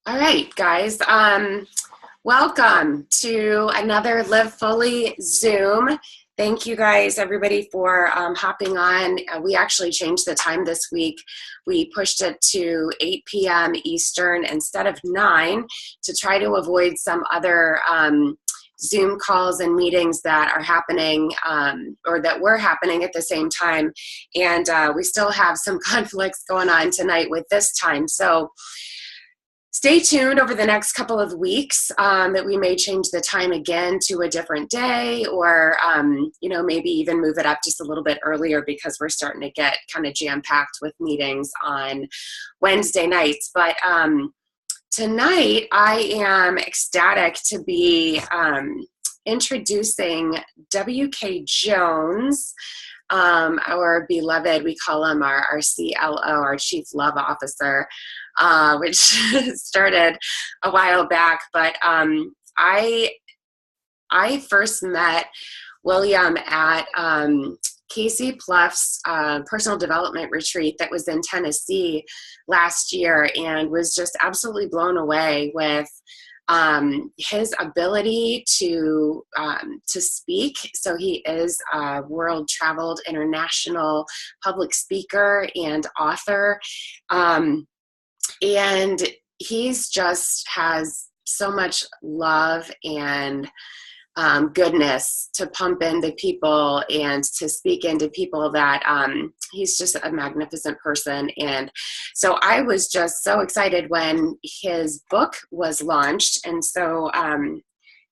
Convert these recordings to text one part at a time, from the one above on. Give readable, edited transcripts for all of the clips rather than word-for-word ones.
All right, guys. Welcome to another LiveFULLy Zoom. Thank you guys, everybody, for hopping on. We actually changed the time this week. We pushed it to 8 p.m. Eastern instead of 9 to try to avoid some other Zoom calls and meetings that are happening or that were happening at the same time. And we still have some conflicts going on tonight with this time. So stay tuned over the next couple of weeks that we may change the time again to a different day, or maybe even move it up just a little bit earlier because we're starting to get kind of jam-packed with meetings on Wednesday nights. But tonight I am ecstatic to be introducing W.K. Jones, our beloved, we call him our CLO, our Chief Love Officer, which started a while back. But I first met William at Casey Pluff's personal development retreat that was in Tennessee last year, and was just absolutely blown away with his ability to speak. So he is a world-traveled international public speaker and author. And he's just has so much love and goodness to pump into people and to speak into people that he's just a magnificent person. And so I was just so excited when his book was launched. And so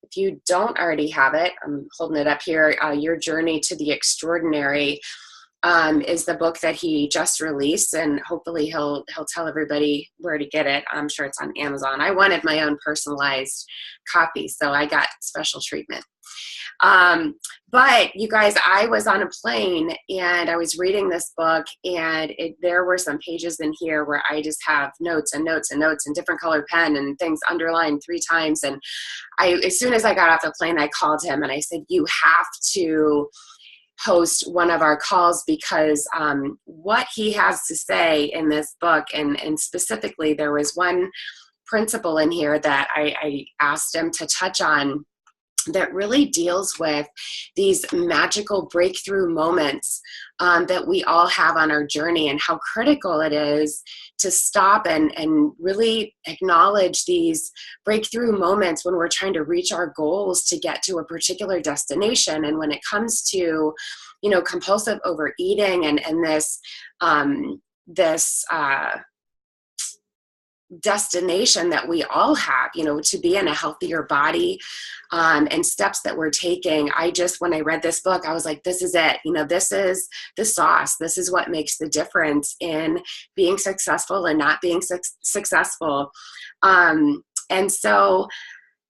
if you don't already have it, I'm holding it up here, Your Journey to the Extraordinary is the book that he just released, and hopefully he'll tell everybody where to get it. I'm sure it's on Amazon. I wanted my own personalized copy, so I got special treatment. But you guys, I was on a plane and I was reading this book, and there were some pages in here where I just have notes and notes and notes and different color pen and things underlined 3 times. And as soon as I got off the plane, I called him and I said, you have to host one of our calls, because what he has to say in this book, and specifically there was one principle in here that I asked him to touch on that really deals with these magical breakthrough moments that we all have on our journey, and how critical it is to stop and really acknowledge these breakthrough moments when we're trying to reach our goals to get to a particular destination. And when it comes to, compulsive overeating and this destination that we all have, to be in a healthier body, and steps that we're taking. When I read this book, I was like, this is it. This is the sauce. This is what makes the difference in being successful and not being successful. And so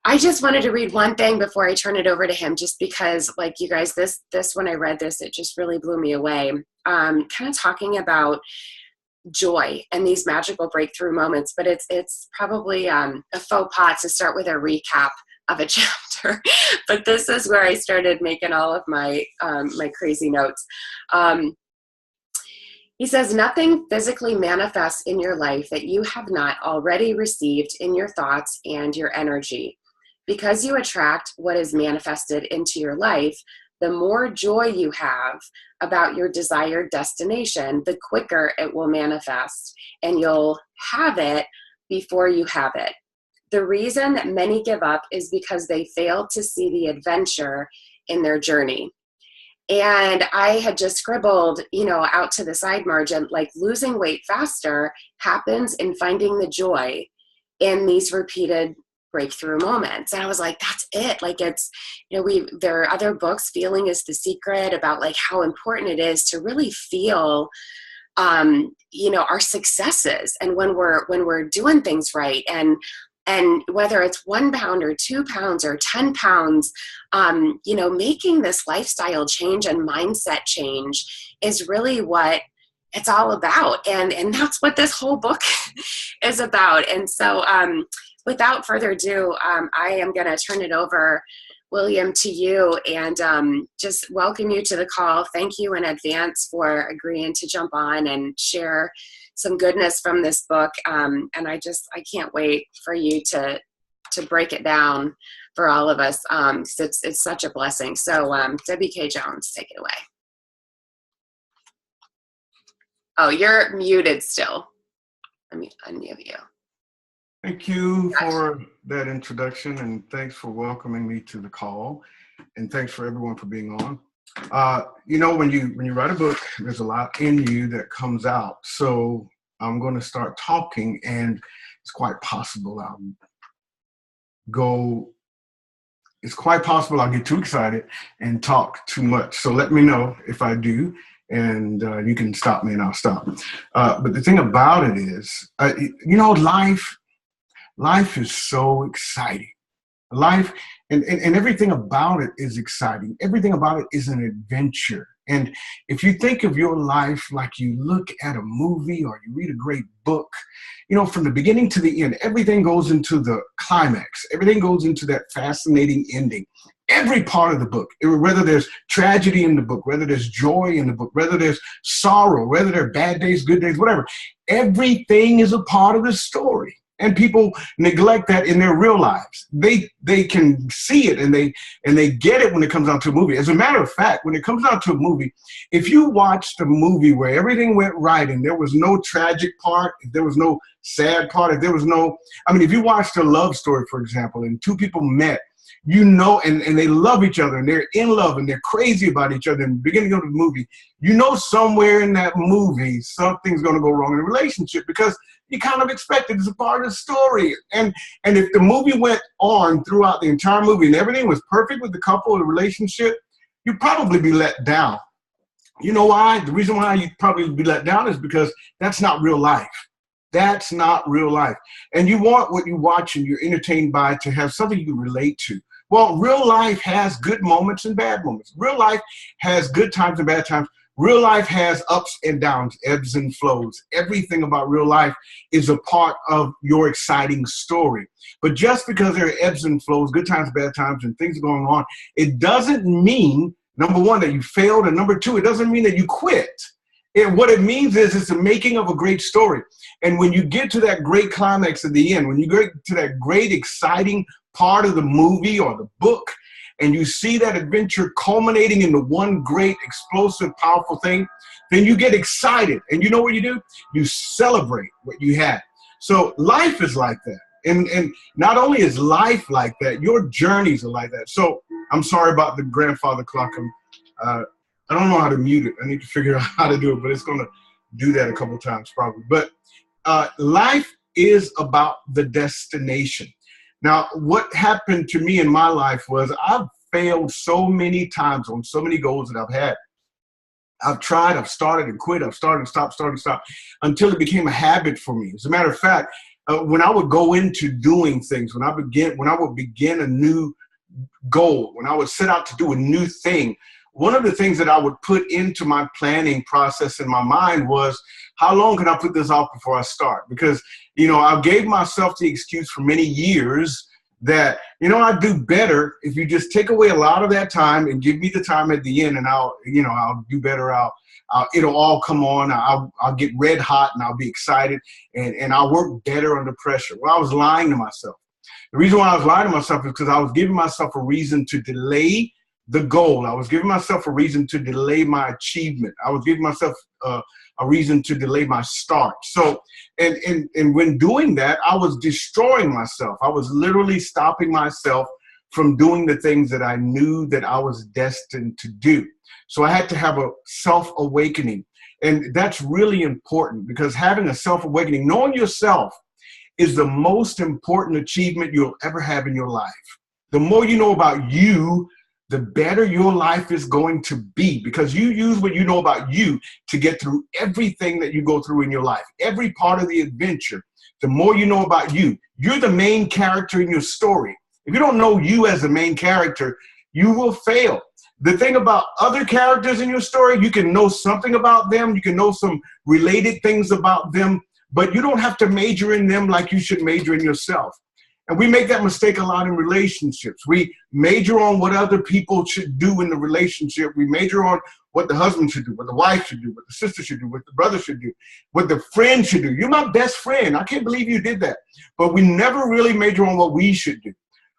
I just wanted to read one thing before I turn it over to him, just because, like, you guys, this when I read this, it just really blew me away. Kind of talking about joy and these magical breakthrough moments, but it's probably a faux pas to start with a recap of a chapter. But this is where I started making all of my my crazy notes. He says, nothing physically manifests in your life that you have not already received in your thoughts and your energy. Because you attract what is manifested into your life, the more joy you have about your desired destination, the quicker it will manifest, and you'll have it before you have it. The reason that many give up is because they fail to see the adventure in their journey. And I had just scribbled, out to the side margin, like, losing weight faster happens in finding the joy in these repeated breakthrough moments. And I was like, that's it. Like, it's, there are other books, Feeling is the Secret, about like how important it is to really feel, our successes. And when we're doing things right, and whether it's 1 pound or 2 pounds or 10 pounds, making this lifestyle change and mindset change is really what it's all about. And that's what this whole book is about. And so, without further ado, I am going to turn it over, William, to you, and just welcome you to the call. Thank you in advance for agreeing to jump on and share some goodness from this book. And I can't wait for you to break it down for all of us. 'Cause it's such a blessing. So WK Jones, take it away. Oh, you're muted still. Let me unmute you. Thank you for that introduction, and thanks for welcoming me to the call, and thanks for everyone for being on. You know, when you write a book, there's a lot in you that comes out. So I'm going to start talking, and it's quite possible I'll get too excited and talk too much. So let me know if I do, and you can stop me and I'll stop. But the thing about it is, you know, life is so exciting. Life and everything about it is exciting. Everything about it is an adventure. And if you think of your life like you look at a movie or you read a great book, you know, from the beginning to the end, everything goes into the climax. Everything goes into that fascinating ending. Every part of the book, whether there's tragedy in the book, whether there's joy in the book, whether there's sorrow, whether there are bad days, good days, whatever, everything is a part of the story. And people neglect that in their real lives. They can see it and they get it when it comes out to a movie. As a matter of fact, when it comes out to a movie, if you watched a movie where everything went right and there was no tragic part, if there was no sad part, if you watched a love story, for example, and two people met, you know, and they love each other and they're in love and they're crazy about each other in the beginning of the movie, you know somewhere in that movie something's going to go wrong in the relationship because you kind of expect it as a part of the story. And if the movie went on throughout the entire movie and everything was perfect with the couple or the relationship, you'd probably be let down. You know why? The reason why you'd probably be let down is because that's not real life. That's not real life. And you want what you watch and you're entertained by to have something you can relate to. Well, real life has good moments and bad moments. Real life has good times and bad times. Real life has ups and downs, ebbs and flows. Everything about real life is a part of your exciting story. But just because there are ebbs and flows, good times, bad times, and things are going on, it doesn't mean, number one, that you failed, and number two, it doesn't mean that you quit. What it means is it's the making of a great story. And when you get to that great climax at the end, when you get to that great exciting part of the movie or the book, and you see that adventure culminating into one great, explosive, powerful thing, then you get excited. And you know what you do? You celebrate what you had. So life is like that. And not only is life like that, your journeys are like that. So I'm sorry about the grandfather clock. I don't know how to mute it. I need to figure out how to do it, but it's going to do that a couple of times probably. But life is about the destination. Now, what happened to me in my life was I've failed so many times on so many goals that I've had. I've tried, I've started and quit, I've started and stopped, until it became a habit for me. As a matter of fact, when I would go into doing things, when I would begin a new goal, when I would set out to do a new thing, one of the things that I would put into my planning process in my mind was, how long can I put this off before I start? Because, you know, I gave myself the excuse for many years that, you know, I'd do better if you just take away a lot of that time and give me the time at the end, and I'll do better. It'll all come on. I'll get red hot and I'll be excited and I'll work better under pressure. Well, I was lying to myself. The reason why I was lying to myself is because I was giving myself a reason to delay the goal. I was giving myself a reason to delay my achievement. I was giving myself a reason to delay my start. So, and when doing that, I was destroying myself. I was literally stopping myself from doing the things that I knew that I was destined to do. So I had to have a self-awakening. And that's really important, because having a self-awakening, knowing yourself, is the most important achievement you'll ever have in your life. The more you know about you, the better your life is going to be, because you use what you know about you to get through everything that you go through in your life, every part of the adventure. The more you know about you, you're the main character in your story. If you don't know you as the main character, you will fail. The thing about other characters in your story, you can know something about them, you can know some related things about them, but you don't have to major in them like you should major in yourself. And we make that mistake a lot in relationships. We major on what other people should do in the relationship. We major on what the husband should do, what the wife should do, what the sister should do, what the brother should do, what the friend should do. You're my best friend. I can't believe you did that. But we never really major on what we should do.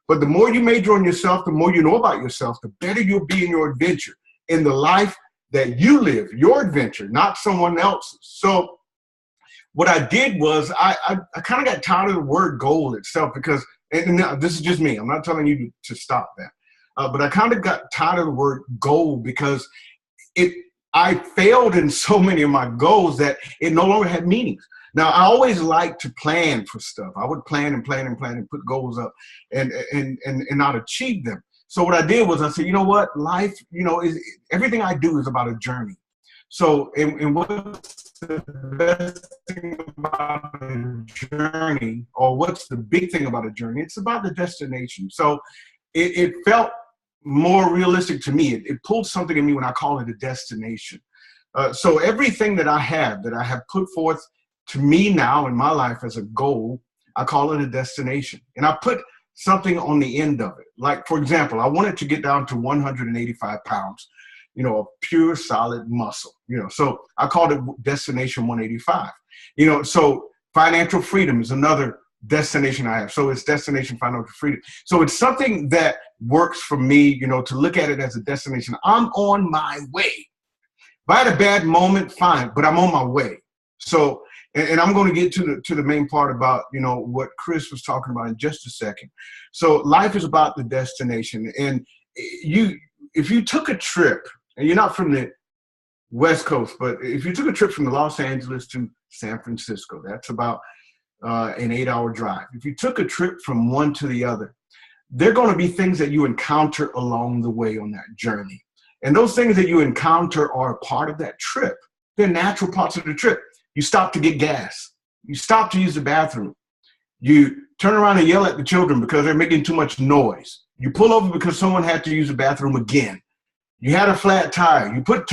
But the more you major on yourself, the more you know about yourself, the better you'll be in your adventure, in the life that you live, your adventure, not someone else's. So what I did was I kind of got tired of the word goal itself because, and this is just me, I'm not telling you to stop that, but I kind of got tired of the word goal because I failed in so many of my goals that it no longer had meanings. Now, I always like to plan for stuff. I would plan and plan and plan and put goals up and not achieve them. So what I did was I said, you know what, life, everything I do is about a journey. So, and what's the best thing about a journey, or what's the big thing about a journey? It's about the destination. So it felt more realistic to me. It pulled something in me when I call it a destination. So everything that I have put forth to me now in my life as a goal, I call it a destination. And I put something on the end of it. Like, for example, I wanted to get down to 185 pounds. Of pure solid muscle, so I called it Destination 185. So financial freedom is another destination I have. So it's Destination Financial Freedom. So it's something that works for me, to look at it as a destination. I'm on my way. If I had a bad moment, fine, but I'm on my way. So, and I'm going to get to the main part about, what Chris was talking about in just a second. So life is about the destination. And if you took a trip, and you're not from the West Coast, but if you took a trip from Los Angeles to San Francisco, that's about an 8-hour drive. If you took a trip from one to the other, there are going to be things that you encounter along the way on that journey. And those things that you encounter are a part of that trip. They're natural parts of the trip. You stop to get gas. You stop to use the bathroom. You turn around and yell at the children because they're making too much noise. You pull over because someone had to use the bathroom again. You had a flat tire. You put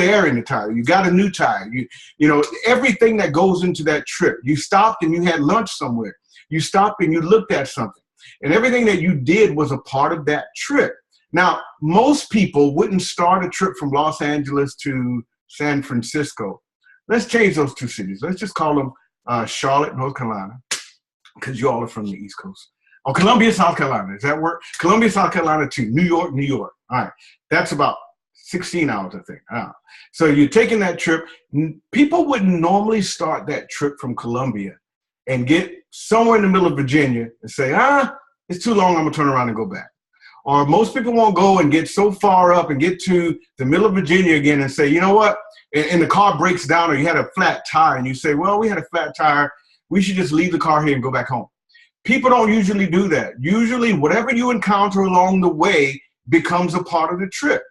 air in the tire. You got a new tire. Everything that goes into that trip. You stopped and you had lunch somewhere. You stopped and you looked at something. And everything that you did was a part of that trip. Now, most people wouldn't start a trip from Los Angeles to San Francisco. Let's change those two cities. Let's just call them Charlotte, North Carolina, because you all are from the East Coast. Or Columbia, South Carolina. Does that work? Columbia, South Carolina to New York, New York. All right. That's about 16 hours, I think. So you're taking that trip. People wouldn't normally start that trip from Columbia and get somewhere in the middle of Virginia and say, it's too long, I'm going to turn around and go back. Or most people won't go and get so far up and get to the middle of Virginia again and say, you know what? And the car breaks down or you had a flat tire and you say, well, we had a flat tire. We should just leave the car here and go back home. People don't usually do that. Usually whatever you encounter along the way becomes a part of the trip.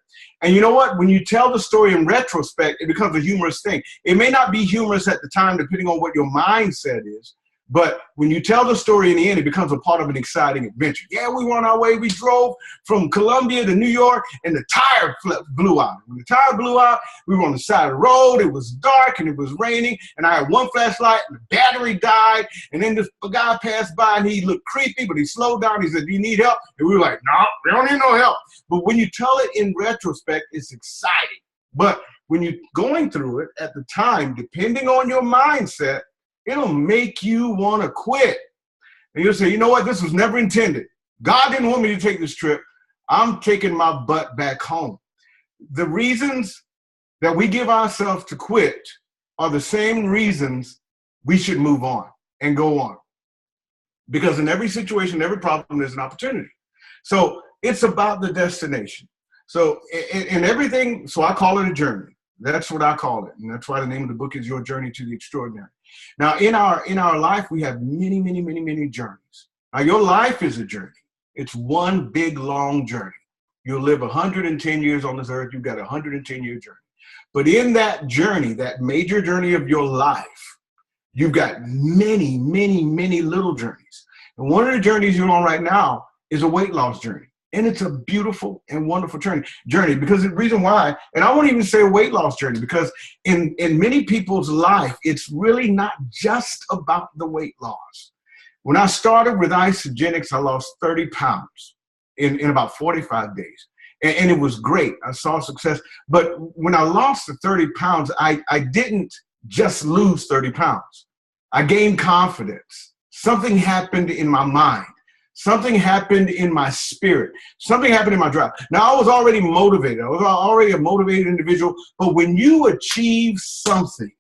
And you know what? When you tell the story in retrospect, it becomes a humorous thing. It may not be humorous at the time, depending on what your mindset is. But when you tell the story in the end, it becomes a part of an exciting adventure. Yeah, we were on our way. We drove from Columbia to New York, and the tire blew out. When the tire blew out, we were on the side of the road. It was dark, and it was raining, and I had one flashlight, and the battery died. And then this guy passed by, and he looked creepy, but he slowed down. He said, do you need help? And we were like, no, we don't need no help. But when you tell it in retrospect, it's exciting. But when you're going through it at the time, depending on your mindset, it'll make you want to quit. And you'll say, you know what? This was never intended. God didn't want me to take this trip. I'm taking my butt back home. The reasons that we give ourselves to quit are the same reasons we should move on and go on. Because in every situation, every problem, there's an opportunity. So it's about the destination. So in everything, so I call it a journey. That's what I call it. And that's why the name of the book is Your Journey to the Extraordinary. Now, in our life, we have many, many, many, many journeys. Now, your life is a journey. It's one big, long journey. You'll live 110 years on this earth. You've got a 110-year journey. But in that journey, that major journey of your life, you've got many, many, many little journeys. And one of the journeys you're on right now is a weight loss journey. And it's a beautiful and wonderful journey because the reason why, and I won't even say a weight loss journey, because in many people's life, it's really not just about the weight loss. When I started with Isogenics, I lost 30 pounds in about 45 days. And it was great. I saw success. But when I lost the 30 pounds, I didn't just lose 30 pounds. I gained confidence. Something happened in my mind. Something happened in my spirit. Something happened in my drive. Now, I was already motivated. I was already a motivated individual. But when you achieve something,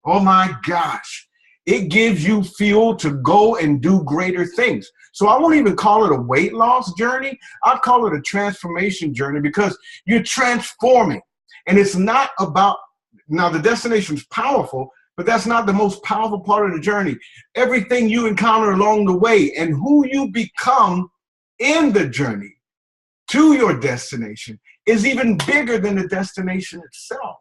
oh my gosh, it gives you fuel to go and do greater things. So I won't even call it a weight loss journey. I'd call it a transformation journey, because you're transforming. And it's not about, now the destination is powerful, but that's not the most powerful part of the journey. Everything you encounter along the way and who you become in the journey to your destination is even bigger than the destination itself.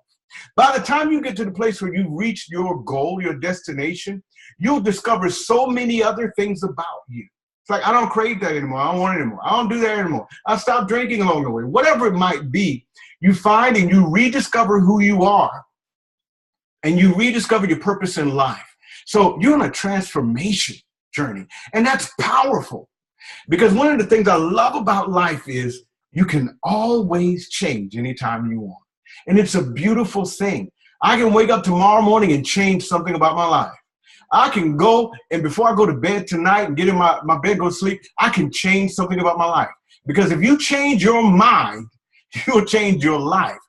By the time you get to the place where you've reached your goal, your destination, you'll discover so many other things about you. It's like, I don't crave that anymore. I don't want it anymore. I don't do that anymore. I stopped drinking along the way. Whatever it might be, you find and you rediscover who you are, and you rediscover your purpose in life. So you're on a transformation journey, and that's powerful, because one of the things I love about life is you can always change anytime you want. And it's a beautiful thing. I can wake up tomorrow morning and change something about my life. I can go, and before I go to bed tonight and get in my bed, go to sleep, I can change something about my life. Because if you change your mind, you'll change your life.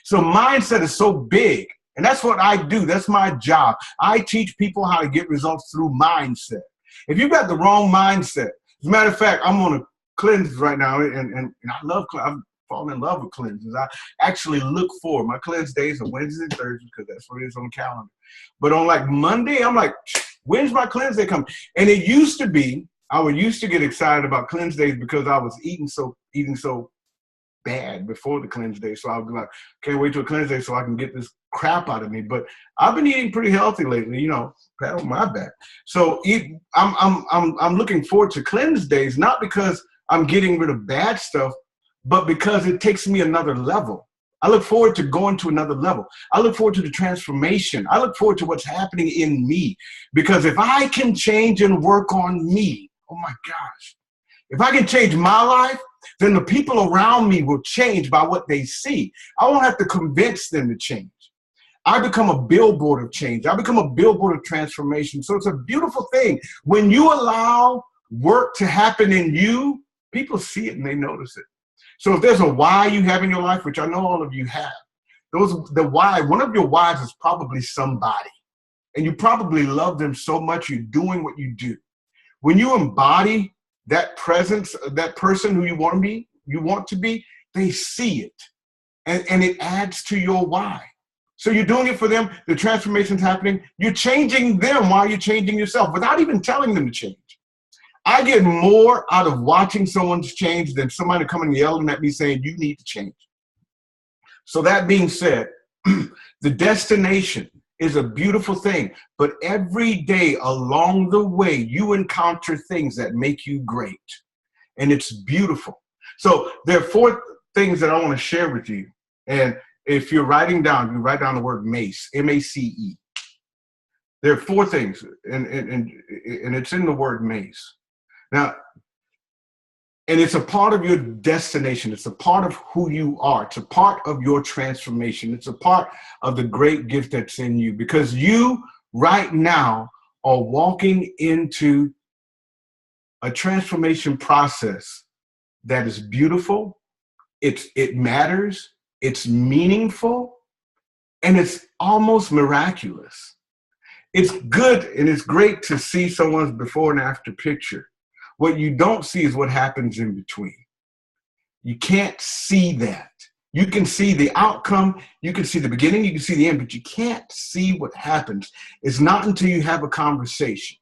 So mindset is so big. And that's what I do. That's my job. I teach people how to get results through mindset. If you've got the wrong mindset, as a matter of fact, I'm on a cleanse right now, and I love cleanse. I've fallen in love with cleanses. I actually look for my cleanse days are Wednesdays and Thursdays, because that's what it is on the calendar. But on like Monday, I'm like, when's my cleanse day coming? And it used to be, I would used to get excited about cleanse days because I was eating so bad before the cleanse day. So I would be like, can't wait till cleanse day so I can get this crap out of me. But I've been eating pretty healthy lately, you know, pat on my back. So I'm looking forward to cleanse days, not because I'm getting rid of bad stuff, but because it takes me another level. I look forward to going to another level. I look forward to the transformation. I look forward to what's happening in me. Because if I can change and work on me, oh my gosh, if I can change my life, then the people around me will change by what they see. I won't have to convince them to change. I become a billboard of change. I become a billboard of transformation. So it's a beautiful thing. When you allow work to happen in you, people see it and they notice it. So if there's a why you have in your life, which I know all of you have, the why, one of your whys is probably somebody. And you probably love them so much you're doing what you do. When you embody that presence, that person who you want to be, they see it. And it adds to your why. So you're doing it for them, the transformation's happening, you're changing them while you're changing yourself without even telling them to change. I get more out of watching someone's change than somebody coming and yelling at me saying, you need to change. So that being said, the destination is a beautiful thing, but every day along the way, you encounter things that make you great, and it's beautiful. So there are 4 things that I want to share with you. And if you're writing down, you write down the word MACE, M-A-C-E. There are 4 things, and it's in the word MACE. Now, and it's a part of your destination. It's a part of who you are. It's a part of your transformation. It's a part of the great gift that's in you, because you right now are walking into a transformation process that is beautiful. It matters. It's meaningful, and it's almost miraculous. It's good and it's great to see someone's before and after picture. What you don't see is what happens in between. You can't see that. You can see the outcome, you can see the beginning, you can see the end, but you can't see what happens. It's not until you have a conversation.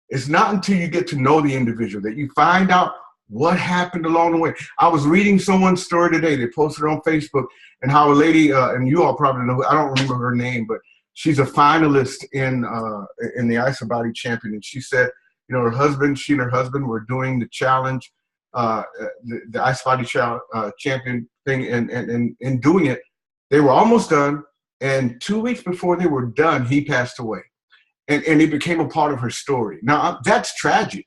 It's not until you get to know the individual that you find out what happened along the way. I was reading someone's story today. They posted it on Facebook, and how a lady, and you all probably know, I don't remember her name, but she's a finalist in the ISOBody champion. And she said, you know, she and her husband were doing the challenge, the ISOBody champion thing, and in doing it, they were almost done. And 2 weeks before they were done, he passed away. and it became a part of her story. Now, that's tragic.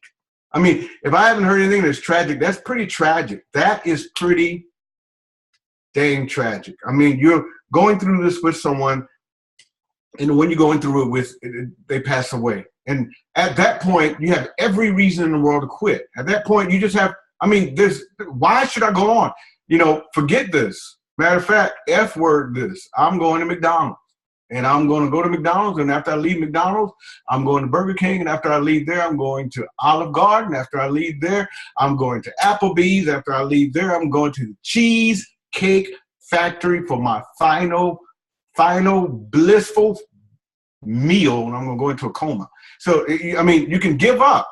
I mean, if I haven't heard anything that's tragic, that's pretty tragic. That is pretty dang tragic. I mean, you're going through this with someone, and when you're going through it with, they pass away. And at that point, you have every reason in the world to quit. At that point, you just have, I mean, why should I go on? You know, forget this. Matter of fact, F word this. I'm going to McDonald's. And I'm going to go to McDonald's, and after I leave McDonald's, I'm going to Burger King, and after I leave there, I'm going to Olive Garden. After I leave there, I'm going to Applebee's. After I leave there, I'm going to the Cheesecake Factory for my final blissful meal, and I'm going to go into a coma. So, I mean, you can give up.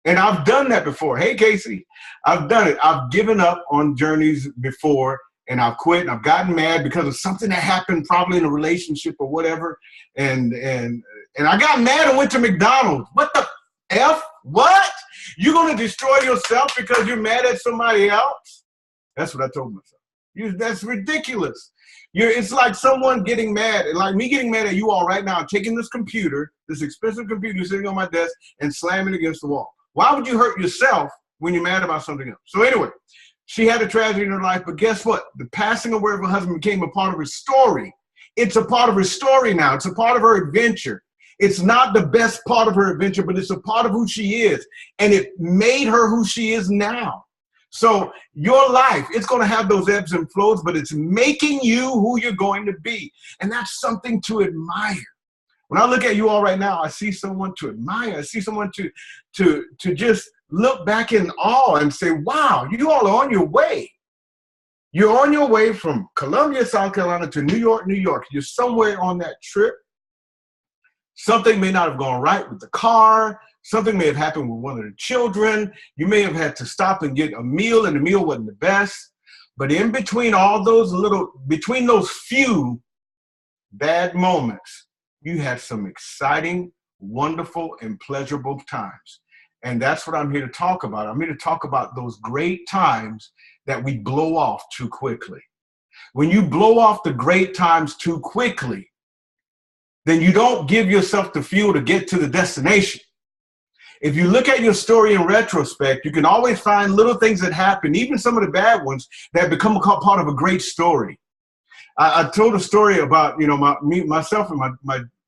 And I've done that before. Hey, Casey, I've done it. I've given up on journeys before, and I've quit, and I've gotten mad because of something that happened probably in a relationship or whatever. And I got mad and went to McDonald's. What the F? What? You're going to destroy yourself because you're mad at somebody else? That's what I told myself. That's ridiculous. It's like someone getting mad, like me getting mad at you all right now, taking this computer, this expensive computer sitting on my desk, and slamming it against the wall. Why would you hurt yourself when you're mad about something else? So anyway, she had a tragedy in her life, but guess what? The passing away of her husband became a part of her story. It's a part of her story now. It's a part of her adventure. It's not the best part of her adventure, but it's a part of who she is. And it made her who she is now. So your life, it's going to have those ebbs and flows, but it's making you who you're going to be. And that's something to admire. When I look at you all right now, I see someone to admire. I see someone to just look back in awe and say, wow, you all are on your way. You're on your way from Columbia, South Carolina to New York, New York. You're somewhere on that trip. Something may not have gone right with the car. Something may have happened with one of the children. You may have had to stop and get a meal, and the meal wasn't the best. But in between all those between those few bad moments, you had some exciting, wonderful, and pleasurable times. And that's what I'm here to talk about. I'm here to talk about those great times that we blow off too quickly. When you blow off the great times too quickly, then you don't give yourself the fuel to get to the destination. If you look at your story in retrospect, you can always find little things that happen, even some of the bad ones, that become a part of a great story. I told a story about, you know, myself and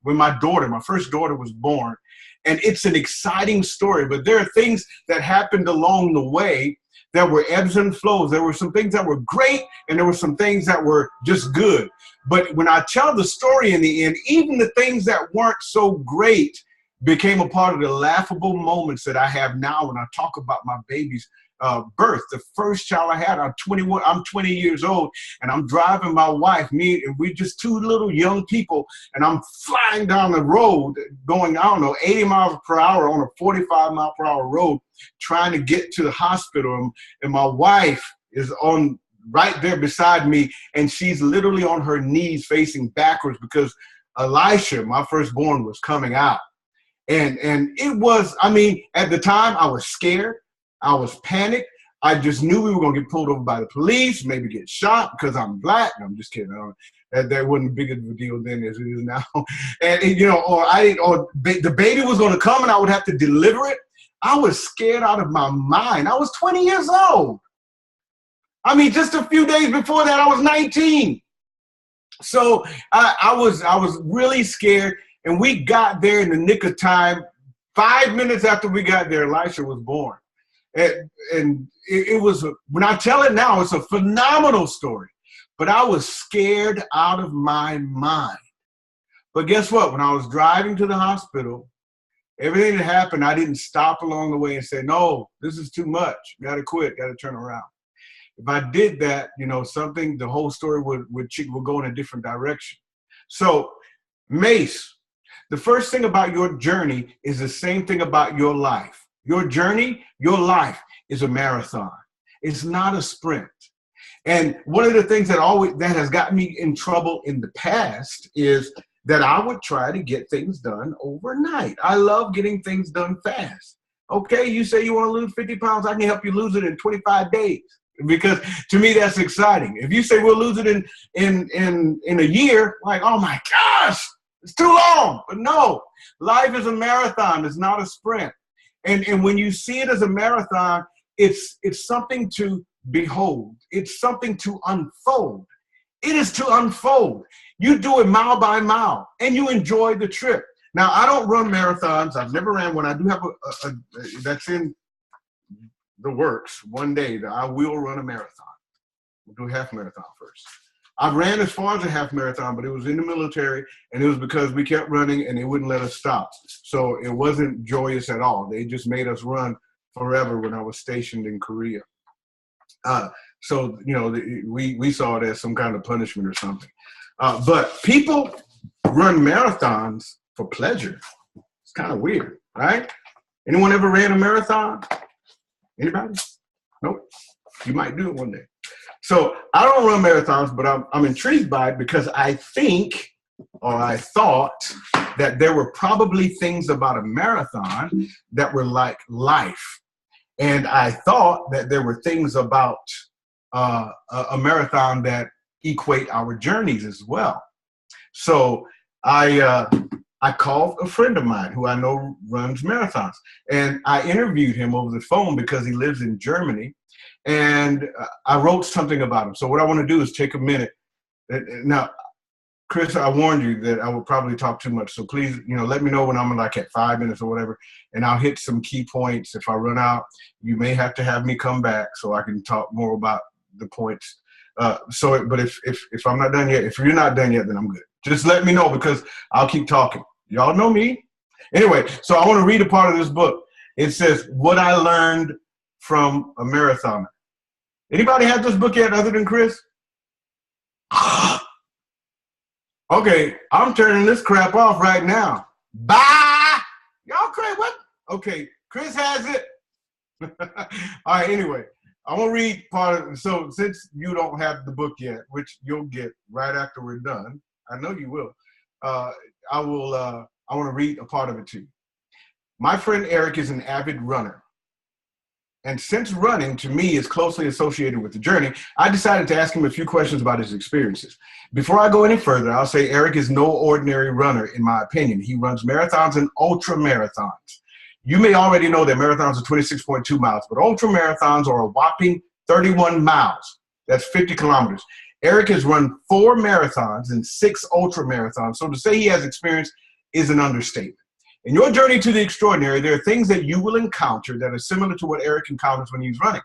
when my daughter, my first daughter was born, and it's an exciting story, but there are things that happened along the way that were ebbs and flows. There were some things that were great, and there were some things that were just good. But when I tell the story in the end, even the things that weren't so great became a part of the laughable moments that I have now when I talk about my baby's birth. The first child I had, I'm 20 years old, and I'm driving my wife, and we're just two little young people, and I'm flying down the road going, 80 miles per hour on a 45 mile per hour road, trying to get to the hospital. And my wife is right there beside me, and she's literally on her knees facing backwards because Elisha, my firstborn, was coming out. And it was, at the time I was scared. I was panicked. I just knew we were going to get pulled over by the police, maybe get shot because I'm black. No, I'm just kidding. That wasn't big of a deal then as it is now. And the baby was going to come and I would have to deliver it. I was scared out of my mind. I was 20 years old. Just a few days before that, I was 19. So I was really scared. And we got there in the nick of time. 5 minutes after we got there, Elisha was born. And it was, when I tell it now, it's a phenomenal story. But I was scared out of my mind. But guess what? When I was driving to the hospital, everything that happened, I didn't stop along the way and say, no, this is too much. Got to quit. Got to turn around. If I did that, the whole story would go in a different direction. So, Mace, the first thing about your journey is the same thing about your life. Your journey, your life is a marathon. It's not a sprint. And one of the things that has gotten me in trouble in the past is that I would try to get things done overnight. I love getting things done fast. Okay, you say you want to lose 50 pounds, I can help you lose it in 25 days. Because to me, that's exciting. If you say we'll lose it in a year, like, oh my gosh, It's too long. But no, life is a marathon. It's not a sprint. And when you see it as a marathon, it's something to behold. It's something to unfold. It is to unfold. You do it mile by mile, and you enjoy the trip. Now, I don't run marathons. I've never ran one. I do have a that's in the works one day that I will run a marathon. We'll do a half marathon first. I ran as far as a half marathon, but it was in the military, and it was because we kept running and they wouldn't let us stop. So it wasn't joyous at all. They just made us run forever when I was stationed in Korea. So, you know, we saw it as some kind of punishment or something. But people run marathons for pleasure. It's kind of weird, right? Anyone ever ran a marathon? Anybody? Nope. You might do it one day. So I don't run marathons, but I'm intrigued by it because I think, or I thought, that there were probably things about a marathon that were like life. And I thought that there were things about a marathon that equate our journeys as well. So I called a friend of mine who I know runs marathons, and I interviewed him over the phone because he lives in Germany, and I wrote something about him. So what I want to do is take a minute. Now, Chris, I warned you that I would probably talk too much, so please, you know, let me know when I'm like at 5 minutes or whatever, and I'll hit some key points. If I run out, you may have to have me come back so I can talk more about the points. But if I'm not done yet, if you're not done yet, then I'm good. Just let me know because I'll keep talking. Y'all know me. Anyway, so I want to read a part of this book. It says, What I Learned from a Marathoner. Anybody have this book yet other than Chris? Okay, I'm turning this crap off right now. Bye! Y'all crazy, what? Okay, Chris has it. All right, anyway, I'm going to read part of it. So since you don't have the book yet, which you'll get right after we're done, I know you will, I want to read a part of it to you. My friend Eric is an avid runner. And since running, to me, is closely associated with the journey, I decided to ask him a few questions about his experiences. Before I go any further, I'll say Eric is no ordinary runner, in my opinion. He runs marathons and ultra marathons. You may already know that marathons are 26.2 miles, but ultra marathons are a whopping 31 miles. That's 50 kilometers. Eric has run 4 marathons and 6 ultra marathons, so to say he has experience is an understatement. In your journey to the extraordinary, there are things that you will encounter that are similar to what Eric encounters when he's running.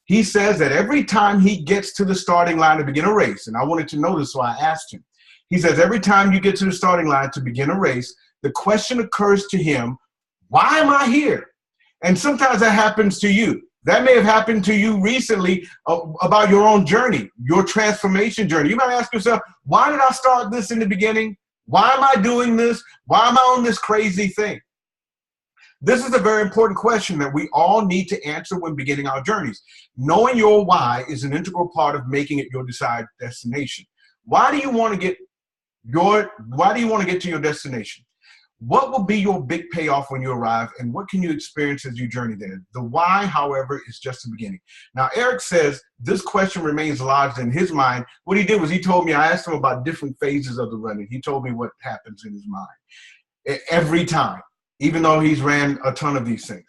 He says that every time he gets to the starting line to begin a race, and I wanted to know this, so I asked him. He says every time you get to the starting line to begin a race, the question occurs to him, why am I here? And sometimes that happens to you. That may have happened to you recently about your own journey, your transformation journey. You might ask yourself, why did I start this in the beginning? Why am I doing this? Why am I on this crazy thing? This is a very important question that we all need to answer when beginning our journeys. Knowing your why is an integral part of making it your desired destination. Why do you want to get to your destination? What will be your big payoff when you arrive, and what can you experience as you journey there? The why, however, is just the beginning. Now, Eric says this question remains lodged in his mind. What he did was he told me, I asked him about different phases of the running. He told me what happens in his mind every time, even though he's ran a ton of these things.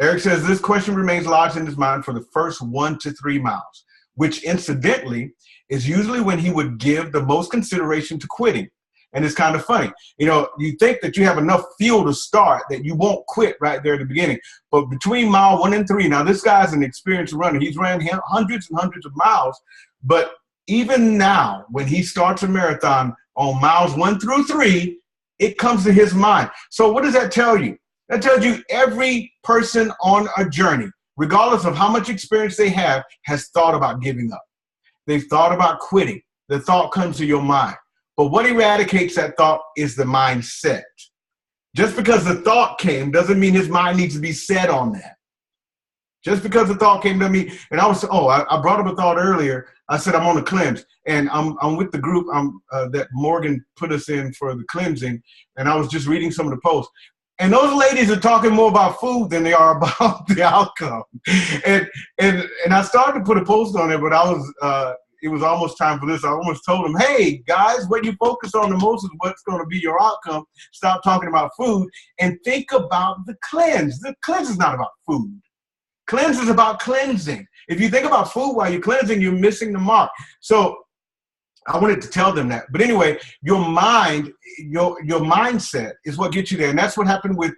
Eric says this question remains lodged in his mind for the first 1 to 3 miles, which incidentally is usually when he would give the most consideration to quitting. And it's kind of funny. You know, you think that you have enough fuel to start that you won't quit right there at the beginning. But between mile 1 and 3, now this guy's an experienced runner. He's ran hundreds and hundreds of miles. But even now, when he starts a marathon on miles 1 through 3, it comes to his mind. So what does that tell you? That tells you every person on a journey, regardless of how much experience they have, has thought about giving up. They've thought about quitting. The thought comes to your mind. But what eradicates that thought is the mindset. Just because the thought came doesn't mean his mind needs to be set on that. Just because the thought came to me, and I brought up a thought earlier. I said I'm on the cleanse, and I'm with the group that Morgan put us in for the cleansing, and I was just reading some of the posts. And those ladies are talking more about food than they are about the outcome. And I started to put a post on it, but it was almost time for this, I almost told him, hey, guys, what you focus on the most is what's going to be your outcome. Stop talking about food and think about the cleanse. The cleanse is not about food. Cleanse is about cleansing. If you think about food while you're cleansing, you're missing the mark. So I wanted to tell them that. But anyway, your mind, your mindset is what gets you there. And that's what happened with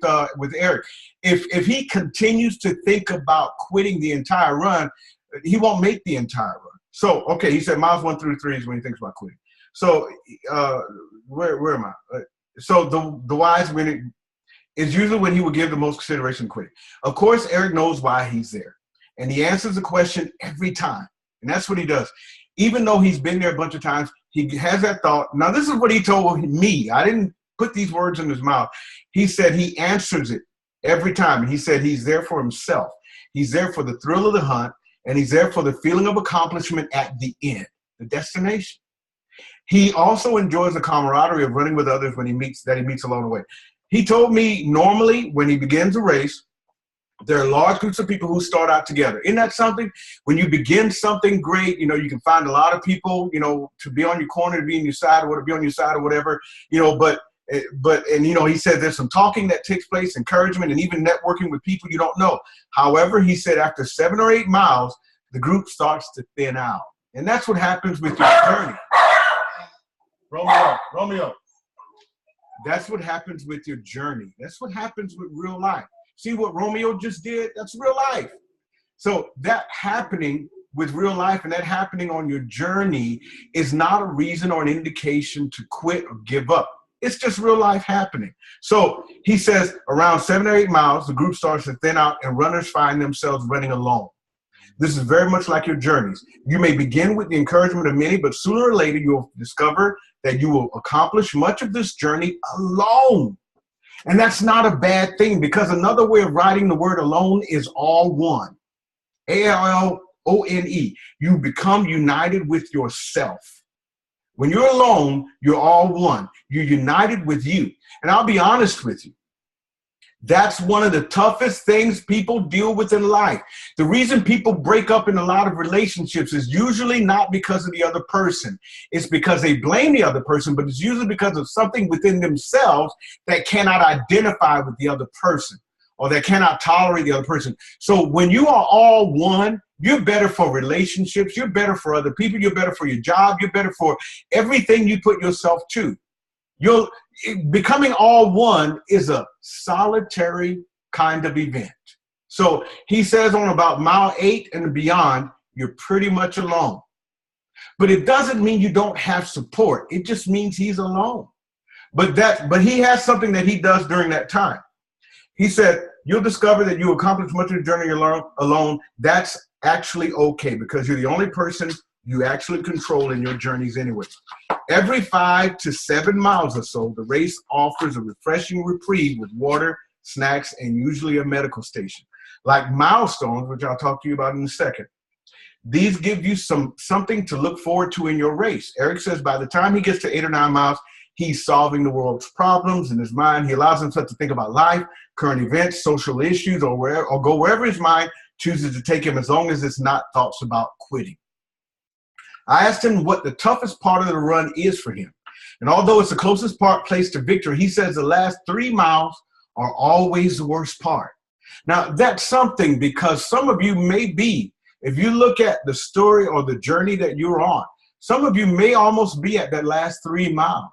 Eric. If he continues to think about quitting the entire run, he won't make the entire run. So, okay, he said miles 1 through 3 is when he thinks about quitting. So where am I? So the wise winning is usually when he would give the most consideration to quitting. Of course, Eric knows why he's there. And he answers the question every time. And that's what he does. Even though he's been there a bunch of times, he has that thought. Now, this is what he told me. I didn't put these words in his mouth. He said he answers it every time. He said he's there for himself. He's there for the thrill of the hunt, and he's there for the feeling of accomplishment at the end, the destination. He also enjoys the camaraderie of running with others when he meets along the way. He told me normally when he begins a race, there are large groups of people who start out together. Isn't that something? When you begin something great, you can find a lot of people, to be on your corner, to be on your side, or to be on your side or whatever, but he said there's some talking that takes place, encouragement, and even networking with people you don't know. However, he said after 7 or 8 miles, the group starts to thin out. And that's what happens with your journey. Romeo. That's what happens with your journey. That's what happens with real life. See what Romeo just did? That's real life. So that happening with real life and that happening on your journey is not a reason or an indication to quit or give up. It's just real life happening. So he says around 7 or 8 miles, the group starts to thin out and runners find themselves running alone. This is very much like your journeys. You may begin with the encouragement of many, but sooner or later you'll discover that you will accomplish much of this journey alone. And that's not a bad thing, because another way of writing the word alone is all one. ALLONE. You become united with yourself. When you're alone, you're all one. You're united with you. And I'll be honest with you. That's one of the toughest things people deal with in life. The reason people break up in a lot of relationships is usually not because of the other person. It's because they blame the other person, but it's usually because of something within themselves that cannot identify with the other person or that cannot tolerate the other person. So when you are all one, you're better for relationships, you're better for other people, you're better for your job, you're better for everything you put yourself to. Becoming all one is a solitary kind of event. So he says on about mile 8 and beyond, you're pretty much alone. But it doesn't mean you don't have support. It just means he's alone. But he has something that he does during that time. He said, you'll discover that you accomplish much of the journey alone. That's actually okay, because you're the only person you actually control in your journeys anyway. Every 5 to 7 miles or so, the race offers a refreshing reprieve with water, snacks, and usually a medical station. Like milestones, which I'll talk to you about in a second. These give you something to look forward to in your race. Eric says by the time he gets to 8 or 9 miles, he's solving the world's problems in his mind. He allows himself to think about life, current events, social issues, or go wherever his mind chooses to take him, as long as it's not thoughts about quitting. I asked him what the toughest part of the run is for him. And although it's the closest place to victory, he says the last 3 miles are always the worst part. Now, that's something, because some of you may be, if you look at the story or the journey that you're on, some of you may almost be at that last 3 miles.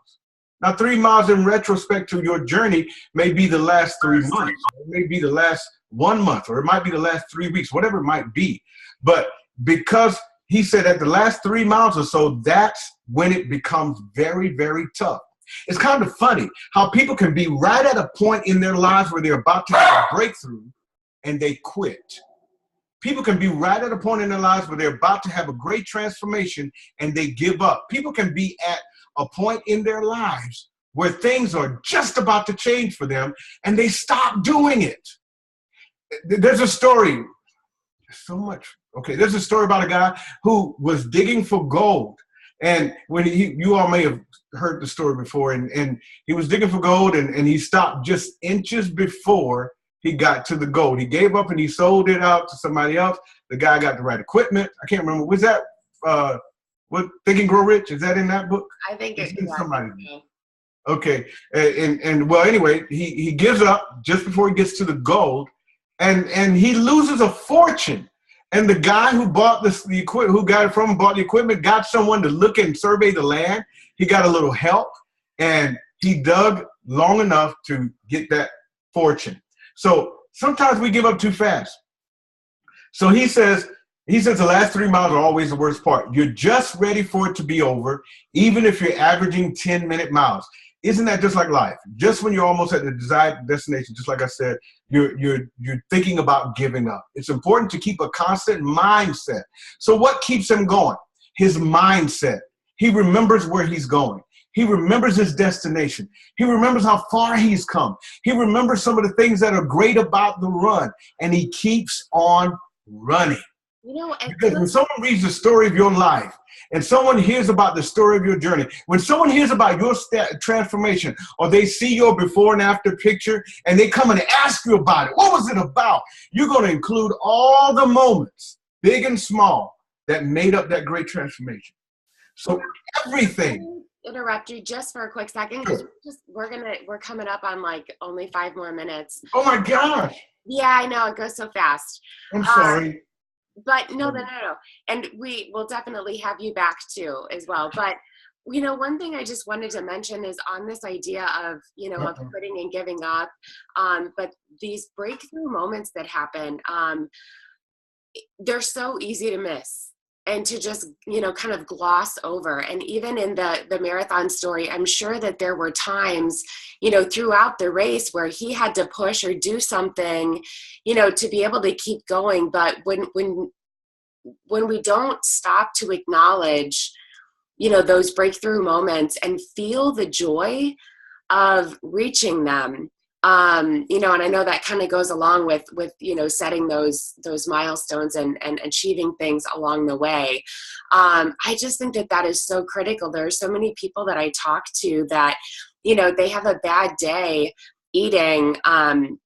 Now, 3 miles in retrospect to your journey may be the last 3 months. It may be the last 1 month, or it might be the last 3 weeks, whatever it might be. But because he said at the last 3 miles or so, that's when it becomes very, very tough. It's kind of funny how people can be right at a point in their lives where they're about to have a breakthrough and they quit. People can be right at a point in their lives where they're about to have a great transformation and they give up. People can be at a point in their lives where things are just about to change for them and they stop doing it. There's a story. So much. Okay, there's a story about a guy who was digging for gold. And when you all may have heard the story before, and he was digging for gold and he stopped just inches before he got to the gold. He gave up and he sold it out to somebody else. The guy got the right equipment. I can't remember. Was that What, Think and Grow Rich? Is that in that book? I think It's it, in yeah, I somebody. think so. Okay, and well, anyway, he gives up just before he gets to the gold, and he loses a fortune. And the guy who bought the equipment, who got it from him, bought the equipment, got someone to look and survey the land. He got a little help, and he dug long enough to get that fortune. So sometimes we give up too fast. So he says the last 3 miles are always the worst part. You're just ready for it to be over, even if you're averaging 10-minute miles. Isn't that just like life? Just when you're almost at the desired destination, just like I said, you're thinking about giving up. It's important to keep a constant mindset. So what keeps him going? His mindset. He remembers where he's going. He remembers his destination. He remembers how far he's come. He remembers some of the things that are great about the run, and he keeps on running. You know, Because when someone reads the story of your life, and someone hears about the story of your journey, when someone hears about your transformation, or they see your before and after picture, and they come and ask you about it, what was it about? You're going to include all the moments, big and small, that made up that great transformation. So everything. Interrupt you just for a quick second, because we're coming up on like only 5 more minutes. Oh my gosh. Yeah, I know, it goes so fast. I'm sorry. But no. And we will definitely have you back too as well. But, you know, one thing I just wanted to mention is on this idea of, you know, of quitting and giving up. But these breakthrough moments that happen, they're so easy to miss and to just, you know, kind of gloss over. And even in the marathon story, I'm sure that there were times, you know, throughout the race where he had to push or do something, you know, to be able to keep going. But when we don't stop to acknowledge, you know, those breakthrough moments and feel the joy of reaching them, you know, and I know that kind of goes along with, you know, setting those milestones and achieving things along the way. I just think that is so critical. There are so many people that I talk to that, you know, they have a bad day eating.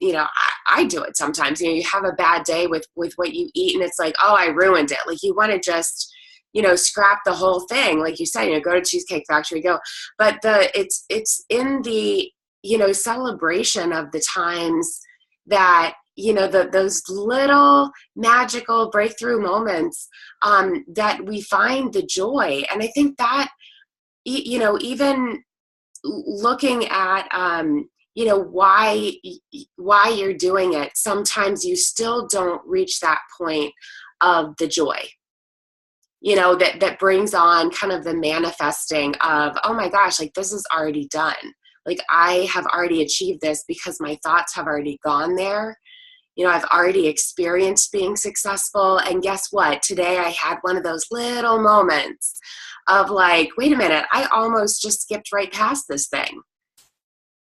You know, I do it sometimes. You know, you have a bad day with what you eat, and it's like, oh, I ruined it. Like, you want to just, you know, scrap the whole thing. Like you said, you know, go to Cheesecake Factory, go. But it's in the, you know, celebration of the times that, you know, those little magical breakthrough moments, that we find the joy. And I think that, you know, even looking at, you know, why you're doing it, sometimes you still don't reach that point of the joy, you know, that brings on kind of the manifesting of, oh my gosh, like, this is already done. Like, I have already achieved this because my thoughts have already gone there. You know, I've already experienced being successful. And guess what? Today I had one of those little moments of like, wait a minute, I almost just skipped right past this thing,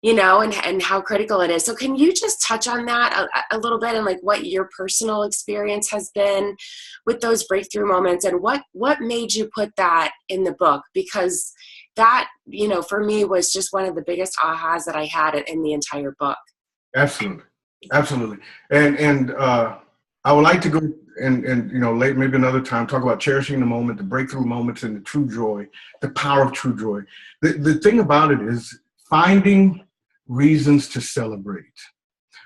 you know, and how critical it is. So can you just touch on that a little bit, and like what your personal experience has been with those breakthrough moments, and what made you put that in the book? Because that, you know, for me was just one of the biggest ahas that I had in the entire book. Absolutely. Absolutely. And I would like to go and you know, later, maybe another time, talk about cherishing the moment, the breakthrough moments, and the true joy, the power of true joy. The thing about it is finding reasons to celebrate.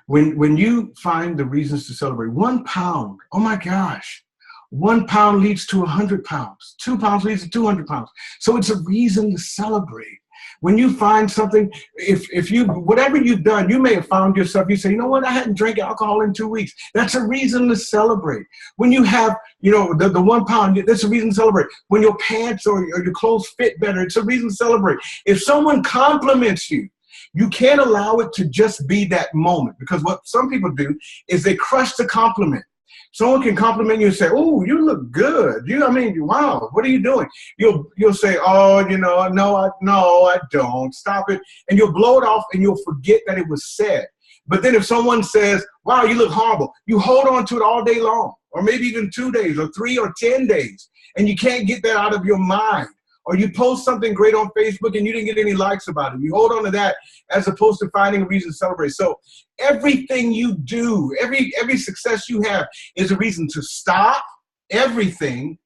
When you find the reasons to celebrate, 1 pound, oh my gosh, 1 pound leads to 100 pounds. 2 pounds leads to 200 pounds. So it's a reason to celebrate. When you find something, if you, whatever you've done, you may have found yourself, you say, you know what, I hadn't drank alcohol in 2 weeks. That's a reason to celebrate. When you have, you know, the 1 pound, that's a reason to celebrate. When your pants or your clothes fit better, it's a reason to celebrate. If someone compliments you, you can't allow it to just be that moment, because what some people do is they crush the compliment. Someone can compliment you and say, "Oh, you look good. I mean, wow, what are you doing?" You'll say, "Oh, you know, no, I don't. Stop it." And you'll blow it off and you'll forget that it was said. But then if someone says, "Wow, you look horrible," you hold on to it all day long, or maybe even 2 days or 3 or 10 days, and you can't get that out of your mind. Or you post something great on Facebook and you didn't get any likes about it. You hold on to that as opposed to finding a reason to celebrate. So everything you do, every success you have is a reason to stop everything,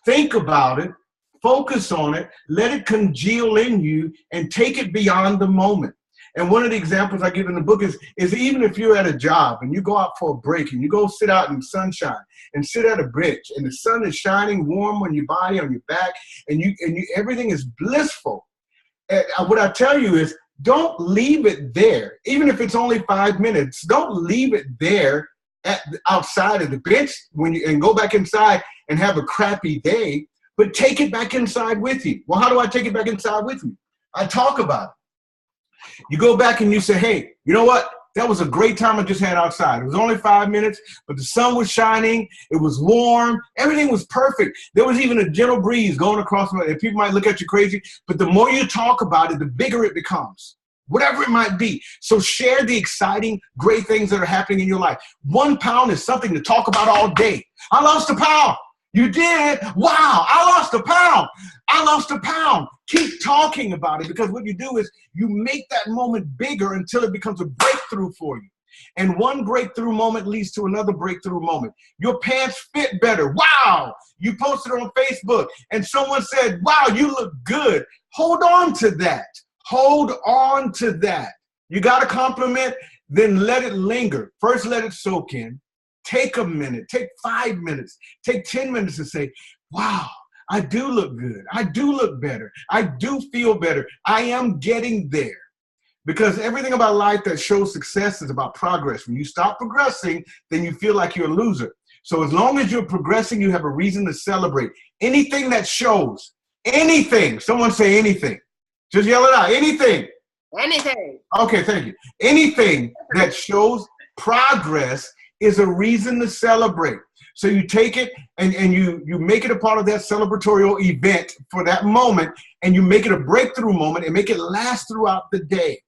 think about it, focus on it, let it congeal in you, and take it beyond the moment. And one of the examples I give in the book is even if you're at a job and you go out for a break and you go sit out in the sunshine and sit at a bench and the sun is shining warm on your body, on your back, and everything is blissful. And what I tell you is, don't leave it there. Even if it's only 5 minutes, don't leave it there outside of the bench and go back inside and have a crappy day, but take it back inside with you. Well, how do I take it back inside with me? I talk about it. You go back and you say, hey, you know what? That was a great time I just had outside. It was only 5 minutes, but the sun was shining. It was warm. Everything was perfect. There was even a gentle breeze going across. And people might look at you crazy, but the more you talk about it, the bigger it becomes, whatever it might be. So share the exciting, great things that are happening in your life. 1 pound is something to talk about all day. I lost a pound. You did? Wow, I lost a pound. I lost a pound. Keep talking about it, because what you do is you make that moment bigger until it becomes a breakthrough for you. And one breakthrough moment leads to another breakthrough moment. Your pants fit better. Wow, you posted on Facebook and someone said, wow, you look good. Hold on to that. Hold on to that. You got a compliment, then let it linger. First, let it soak in. Take a minute, take 5 minutes, take 10 minutes to say, wow, I do look good. I do look better. I do feel better. I am getting there. Because everything about life that shows success is about progress. When you stop progressing, then you feel like you're a loser. So as long as you're progressing, you have a reason to celebrate. Anything that shows, anything, someone say anything. Just yell it out, anything. Anything. Okay, thank you. Anything that shows progress is a reason to celebrate. So you take it and you make it a part of that celebratory event for that moment, and you make it a breakthrough moment and make it last throughout the day.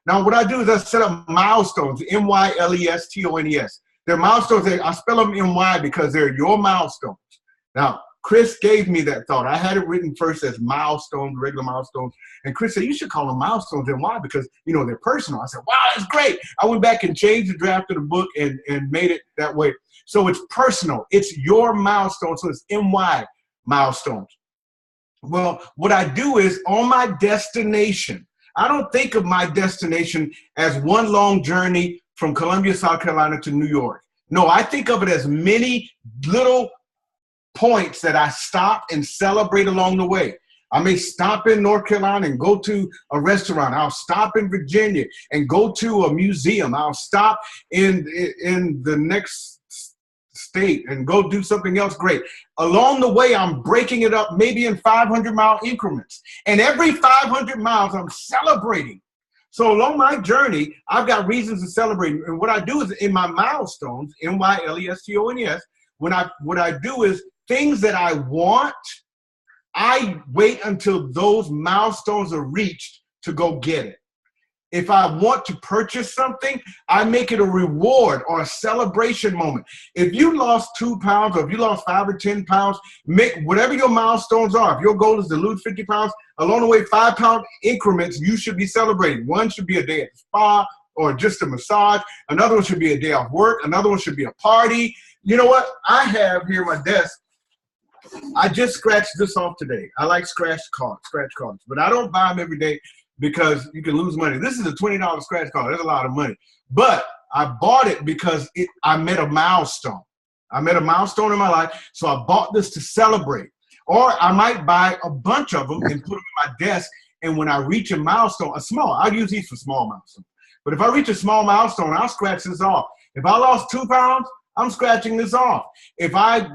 Now, what I do is I set up milestones, M-Y-L-E-S-T-O-N-E-S. They're milestones. I spell them M-Y because they're your milestones. Now, Chris gave me that thought. I had it written first as milestones, regular milestones. And Chris said, you should call them milestones. And why? Because, they're personal. I said, wow, that's great. I went back and changed the draft of the book and made it that way. So it's personal. It's your milestone. So it's MY milestones. Well, what I do is on my destination, I don't think of my destination as one long journey from Columbia, South Carolina to New York. No, I think of it as many little points that I stop and celebrate along the way. I may stop in North Carolina and go to a restaurant. I'll stop in Virginia and go to a museum. I'll stop in the next state and go do something else great. Along the way, I'm breaking it up maybe in 500-mile increments. And every 500 miles, I'm celebrating. So along my journey, I've got reasons to celebrate. And what I do is in my milestones, M-Y-L-E-S-T-O-N-E-S, what I do is things that I want, I wait until those milestones are reached to go get it. If I want to purchase something, I make it a reward or a celebration moment. If you lost 2 pounds or if you lost 5 or 10 pounds, make whatever your milestones are. If your goal is to lose 50 pounds, along the way, 5-pound increments, you should be celebrating. One should be a day at the spa or just a massage. Another one should be a day off work. Another one should be a party. You know what? I have here my desk. I just scratched this off today. I like scratch cards, but I don't buy them every day because you can lose money. This is a $20 scratch card. That's a lot of money. But I bought it because I met a milestone. I met a milestone in my life, so I bought this to celebrate. Or I might buy a bunch of them and put them in my desk, and when I reach a milestone, I'll use these for small milestones. But if I reach a small milestone, I'll scratch this off. If I lost 2 pounds, I'm scratching this off. If I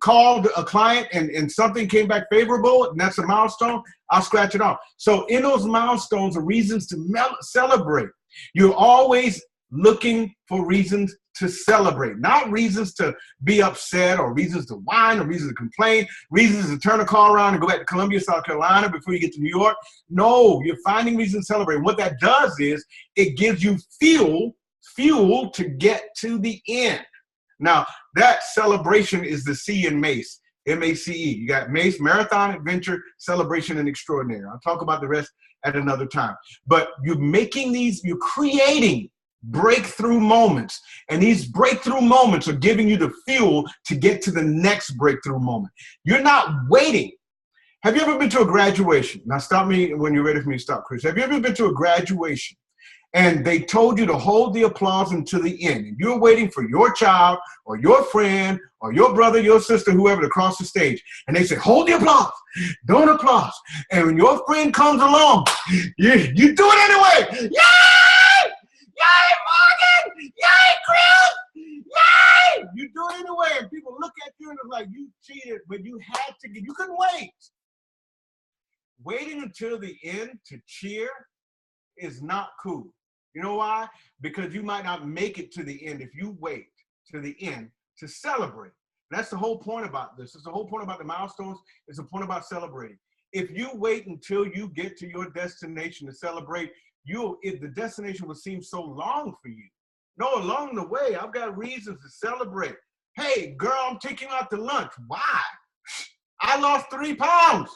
called a client and something came back favorable, and that's a milestone, I'll scratch it off. So in those milestones are reasons to celebrate. You're always looking for reasons to celebrate, not reasons to be upset or reasons to whine or reasons to complain, reasons to turn a car around and go back to Columbia, South Carolina before you get to New York. No, you're finding reasons to celebrate. What that does is it gives you fuel to get to the end. Now, that celebration is the C in MACE, M-A-C-E. You got MACE, Marathon, Adventure, Celebration, and Extraordinary. I'll talk about the rest at another time. But you're creating breakthrough moments. And these breakthrough moments are giving you the fuel to get to the next breakthrough moment. You're not waiting. Have you ever been to a graduation? Now stop me when you're ready for me to stop, Chris. Have you ever been to a graduation and they told you to hold the applause until the end, and you're waiting for your child or your friend or your brother, your sister, whoever to cross the stage, and they say, hold the applause, don't applaud. And when your friend comes along, you do it anyway. Yay! Yay, Morgan! Yay, Chris! Yay! You do it anyway, and people look at you and it's like, you cheated, but you had to, you couldn't wait. Waiting until the end to cheer is not cool. You know why? Because you might not make it to the end if you wait to the end to celebrate. That's the whole point about this. It's the whole point about the milestones. It's the point about celebrating. If you wait until you get to your destination to celebrate, if the destination will seem so long for you. No, along the way, I've got reasons to celebrate. Hey, girl, I'm taking you out to lunch. Why? I lost 3 pounds.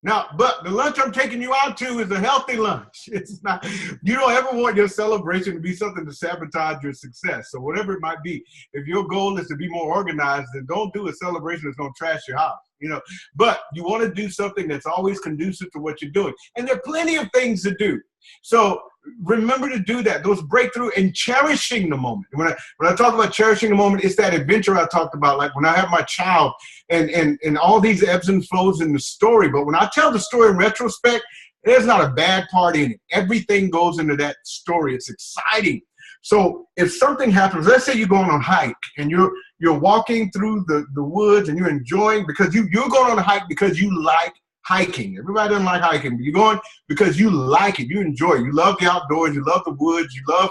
Now, but the lunch I'm taking you out to is a healthy lunch. It's not, you don't ever want your celebration to be something to sabotage your success. So whatever it might be, if your goal is to be more organized, then don't do a celebration that's going to trash your house, you know. But you want to do something that's always conducive to what you're doing. And there are plenty of things to do. So remember to do that, those breakthrough and cherishing the moment. When I talk about cherishing the moment, it's that adventure I talked about, like when I have my child and all these ebbs and flows in the story. But when I tell the story in retrospect, there's not a bad part in it. Everything goes into that story. It's exciting. So if something happens, let's say you're going on a hike and you're walking through the woods and you're enjoying, because you're going on a hike because you like hiking. Everybody doesn't like hiking, but you're going because you like it. You enjoy it. You love the outdoors. You love the woods. You love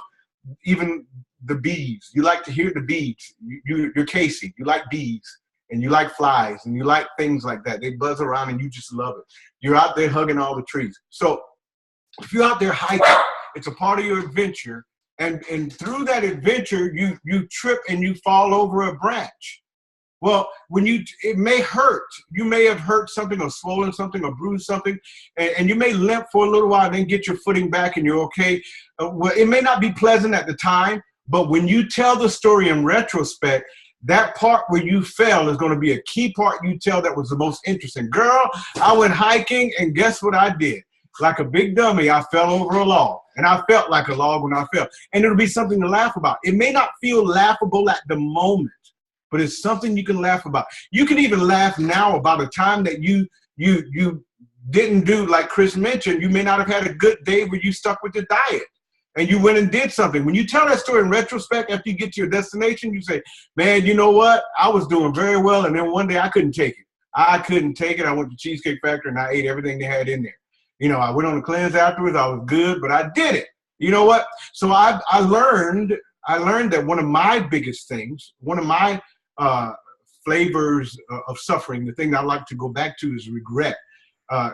even the bees. You like to hear the bees. You're Casey. You like bees and you like flies and you like things like that. They buzz around and you just love it. You're out there hugging all the trees. So if you're out there hiking, it's a part of your adventure. And through that adventure, you trip and you fall over a branch. Well, it may hurt. You may have hurt something or swollen something or bruised something, and you may limp for a little while and then get your footing back and you're okay. Well, it may not be pleasant at the time, but when you tell the story in retrospect, that part where you fell is going to be a key part you tell that was the most interesting. Girl, I went hiking, and guess what I did? Like a big dummy, I fell over a log, and I felt like a log when I fell. And it'll be something to laugh about. It may not feel laughable at the moment, but it's something you can laugh about. You can even laugh now about a time that you didn't do, like Chris mentioned. You may not have had a good day where you stuck with the diet and you went and did something. When you tell that story in retrospect, after you get to your destination, you say, man, you know what? I was doing very well, and then one day I couldn't take it. I couldn't take it. I went to Cheesecake Factory and I ate everything they had in there. You know, I went on a cleanse afterwards. I was good, but I did it. You know what? So I learned that one of my biggest things, one of my flavors of suffering, the thing that I like to go back to is regret,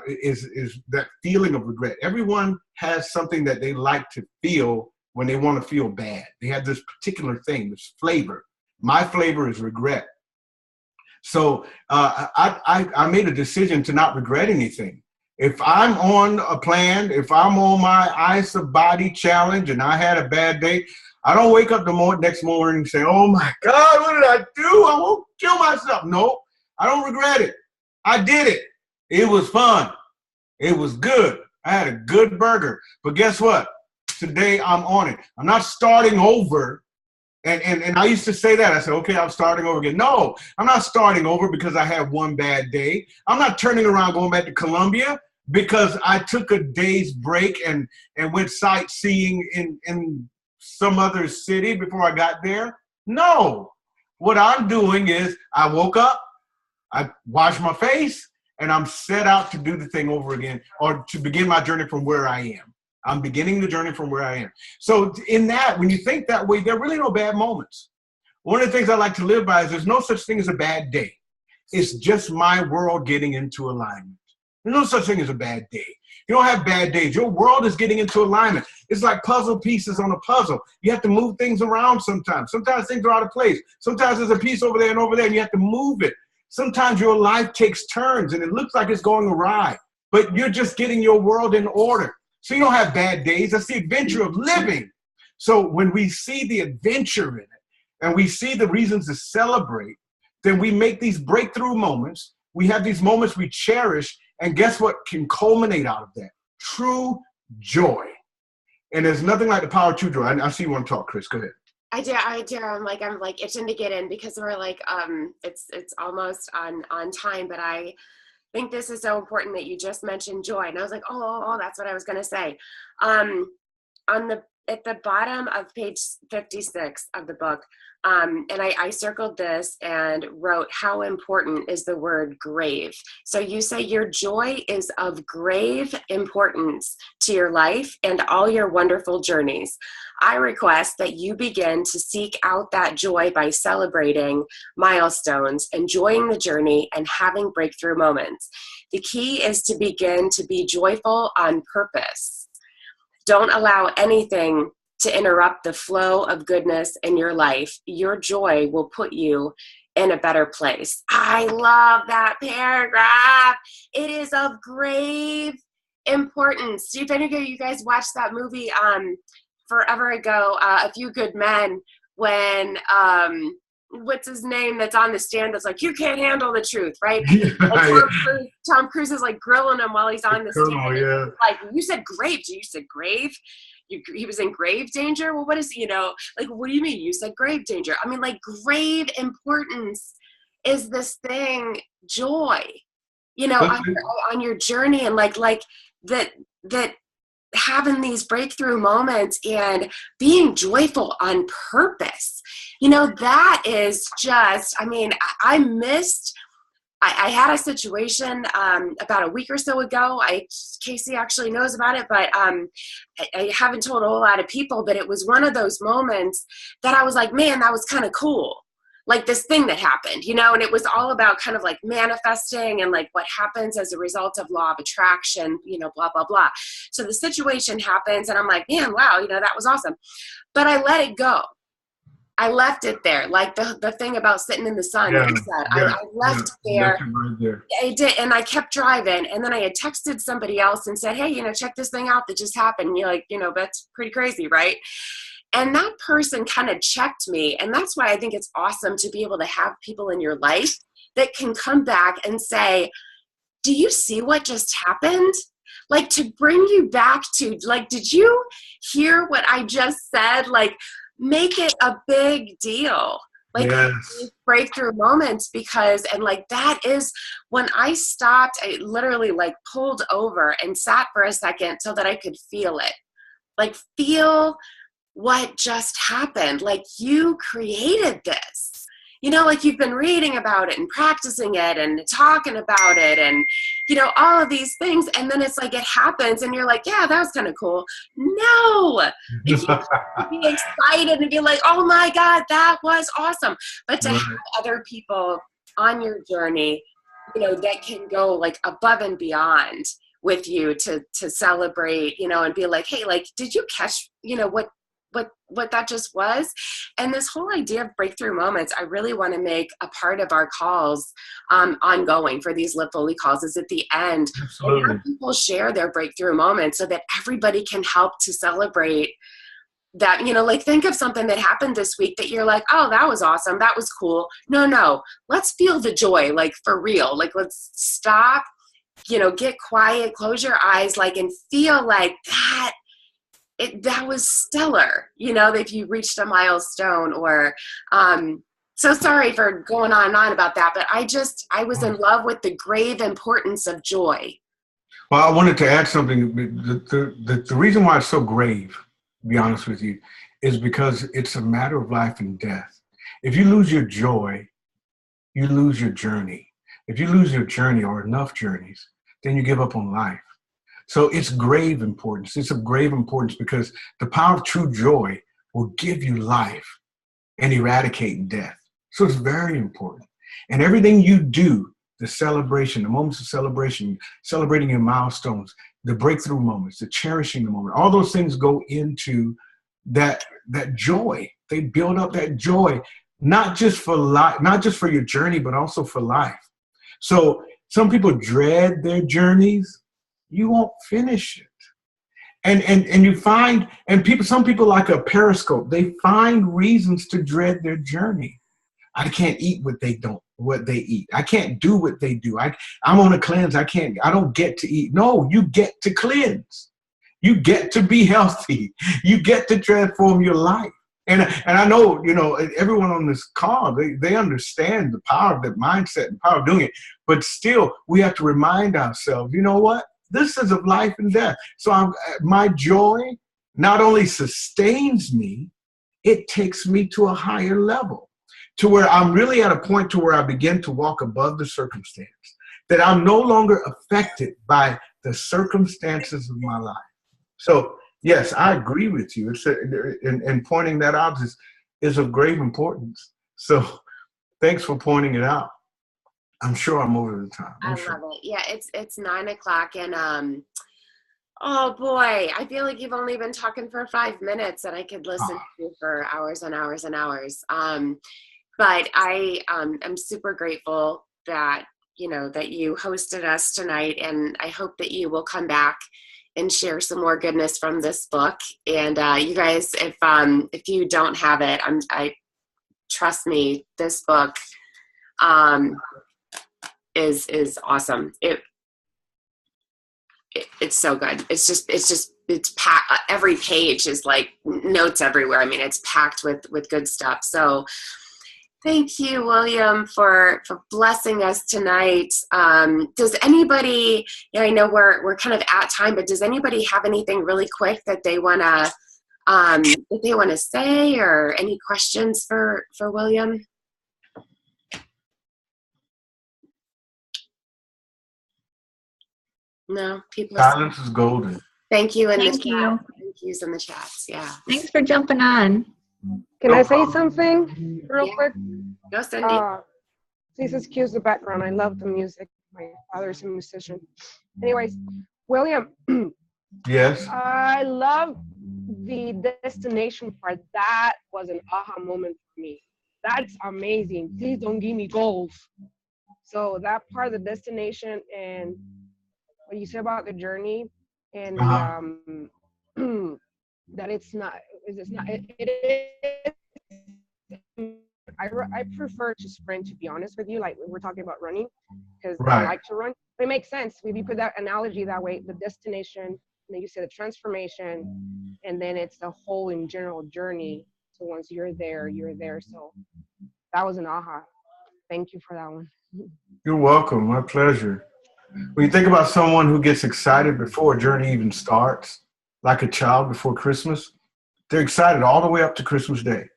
is that feeling of regret. Everyone has something that they like to feel when they want to feel bad. They have this particular thing, this flavor. My flavor is regret. So I made a decision to not regret anything. If I'm on a plan, if I'm on my Ice of Body challenge and I had a bad day, I don't wake up the next morning and say, oh my God, what did I do? I won't kill myself. No, I don't regret it. I did it. It was fun. It was good. I had a good burger. But guess what? Today I'm on it. I'm not starting over. And I used to say that. I said, okay, I'm starting over again. No, I'm not starting over because I had one bad day. I'm not turning around going back to Colombia because I took a day's break and went sightseeing in some other city before I got there. No, what I'm doing is I woke up, I washed my face, and I'm set out to do the thing over again, or to begin my journey from where I am. I'm beginning the journey from where I am. So in that, when you think that way, there are really no bad moments. One of the things I like to live by is there's no such thing as a bad day. It's just my world getting into alignment. There's no such thing as a bad day. You don't have bad days. Your world is getting into alignment. It's like puzzle pieces on a puzzle. You have to move things around sometimes. Sometimes things are out of place. Sometimes there's a piece over there and you have to move it. Sometimes your life takes turns and it looks like it's going awry, but you're just getting your world in order. So you don't have bad days. That's the adventure of living. So when we see the adventure in it and we see the reasons to celebrate, then we make these breakthrough moments. We have these moments we cherish, And guess what can culminate out of that? True joy. And there's nothing like the power of true joy. I see you want to talk, Chris. Go ahead. I do. I'm like itching to get in because we're like, it's almost on time, but I think this is so important that you just mentioned joy. And I was like, oh, that's what I was going to say. At the bottom of page 56 of the book, and I circled this and wrote, how important is the word grave? So you say your joy is of grave importance to your life and all your wonderful journeys. I request that you begin to seek out that joy by celebrating milestones, enjoying the journey, and having breakthrough moments. The key is to begin to be joyful on purpose. Don't allow anything to interrupt the flow of goodness in your life. Your joy will put you in a better place. I love that paragraph. It is of grave importance. If any of you guys watched that movie forever ago, A Few Good Men, when what's his name that's on the stand that's like, you can't handle the truth, right? And Tom Cruise is like grilling him while he's on the stand. Yeah. Like, you said grave. You said grave? He was in grave danger? Well, what is, like, what do you mean? You said grave danger. I mean, like, grave importance is this thing, joy, on your journey, and like that having these breakthrough moments and being joyful on purpose. That is just, I had a situation about a week or so ago. Casey actually knows about it, but I haven't told a whole lot of people, but it was one of those moments that I was like, man, that was kind of cool. Like this thing that happened, and it was all about kind of like manifesting and like what happens as a result of law of attraction, blah, blah, blah. So the situation happens and I'm like, man, wow, that was awesome. But I let it go. I left it there, like the thing about sitting in the sun. Yeah, I left it there. Right there. I did, and I kept driving, and then I had texted somebody else and said, hey, check this thing out that just happened. And you're like, that's pretty crazy, right? And that person kind of checked me, and that's why I think it's awesome to be able to have people in your life that can come back and say, do you see what just happened? Like, to bring you back to, like, did you hear what I just said? Like, make it a big deal. Like, yes. Breakthrough moments, because, and like, that is when I stopped, I literally like pulled over and sat for a second so that I could feel it. Like, feel what just happened. Like, you created this. Like, you've been reading about it and practicing it and talking about it and, all of these things. And then it's like, it happens and you're like, yeah, that was kind of cool. No, you be excited and be like, oh my God, that was awesome. But to have other people on your journey, that can go like above and beyond with you to celebrate, and be like, hey, like, did you catch, what that just was? And this whole idea of breakthrough moments, I really want to make a part of our calls ongoing for these LiveFULLy calls, is at the end. And have people share their breakthrough moments so that everybody can help to celebrate that. Like, think of something that happened this week that you're like, oh, that was awesome, that was cool. No, let's feel the joy, like, for real. Like, let's stop, get quiet, close your eyes, like, and feel like that. That was stellar, if you reached a milestone. Or so sorry for going on and on about that, but I was in love with the grave importance of joy. Well, I wanted to add something. The reason why it's so grave, to be honest with you, is because it's a matter of life and death. If you lose your joy, you lose your journey. If you lose your journey or enough journeys, then you give up on life. So it's grave importance. It's of grave importance because the power of true joy will give you life and eradicate death. So it's very important. And everything you do, the celebration, the moments of celebration, celebrating your milestones, the breakthrough moments, the cherishing the moment, all those things go into that joy. They build up that joy, not just for life, not just for your journey, but also for life. So some people dread their journeys. You won't finish it. And you find, and some people like a periscope, they find reasons to dread their journey. I can't eat what what they eat. I can't do what they do. I'm on a cleanse. I don't get to eat. No, you get to cleanse. You get to be healthy. You get to transform your life. And I know, everyone on this call, they understand the power of that mindset and power of doing it. But still, we have to remind ourselves, you know what? This is of life and death. So my joy not only sustains me, it takes me to a higher level, to where I'm really at a point to where I begin to walk above the circumstance, that I'm no longer affected by the circumstances of my life. So, yes, I agree with you. And pointing that out is of great importance. So thanks for pointing it out. I'm sure I'm over the time. I love it. Yeah, it's 9 o'clock and oh boy, I feel like you've only been talking for 5 minutes and I could listen to you for hours and hours and hours. But I am super grateful that, that you hosted us tonight, and I hope that you will come back and share some more goodness from this book. And you guys, if you don't have it, I trust me, this book is awesome. It's so good. It's packed. Every page is like notes everywhere. I mean, it's packed with good stuff. So thank you, William, for blessing us tonight. Does anybody, I know we're kind of at time, but does anybody have anything really quick that they want to say, or any questions for William? No, people. Silence is golden. Thank you in the Thank chat. you. Thank yous in the chats. Yeah. Thanks for jumping on. Can I say something real quick? Go, Cindy. Please excuse the background. I love the music. My father's a musician. Anyways, William. Yes. I love the destination part. That was an aha moment for me. That's amazing. Please don't give me goals. So that part of the destination and what you say about the journey and that it is. I prefer to sprint, to be honest with you. Like we're talking about running, because I like to run. But it makes sense if you put that analogy that way. The destination, and then you say the transformation, and then it's the whole in general journey. So once you're there, you're there. So that was an aha. Thank you for that one. You're welcome. My pleasure. When you think about someone who gets excited before a journey even starts, like a child before Christmas, they're excited all the way up to Christmas Day.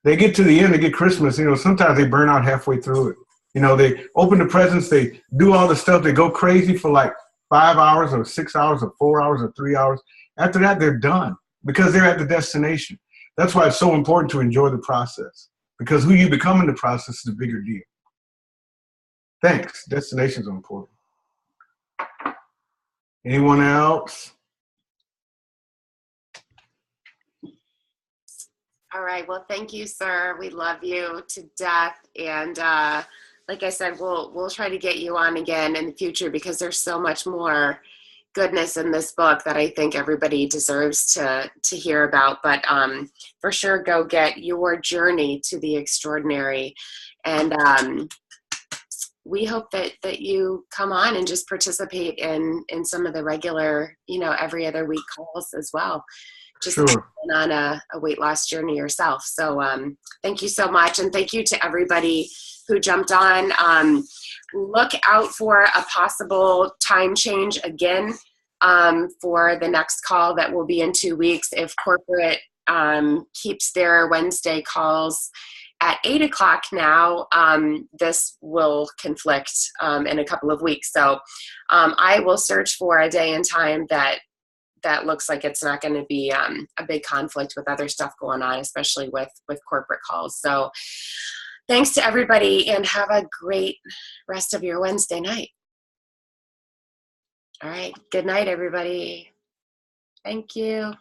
They get to the end, they get Christmas, sometimes they burn out halfway through it. They open the presents, they do all the stuff, they go crazy for like 5 hours or 6 hours or 4 hours or 3 hours. After that, they're done because they're at the destination. That's why it's so important to enjoy the process, because who you become in the process is a bigger deal. Thanks. Destinations are important. Anyone else? All right. Well, thank you, sir. We love you to death. And like I said, we'll try to get you on again in the future, because there's so much more goodness in this book that I think everybody deserves to hear about. But for sure, go get Your Journey to the Extraordinary. And we hope that you come on and just participate in some of the regular, every other week calls as well. Just on a weight loss journey yourself. So thank you so much. And thank you to everybody who jumped on. Look out for a possible time change again for the next call that will be in 2 weeks. If corporate keeps their Wednesday calls at 8 o'clock now, this will conflict in a couple of weeks. So I will search for a day and time that looks like it's not going to be a big conflict with other stuff going on, especially with corporate calls. So thanks to everybody, and have a great rest of your Wednesday night. All right. Good night, everybody. Thank you.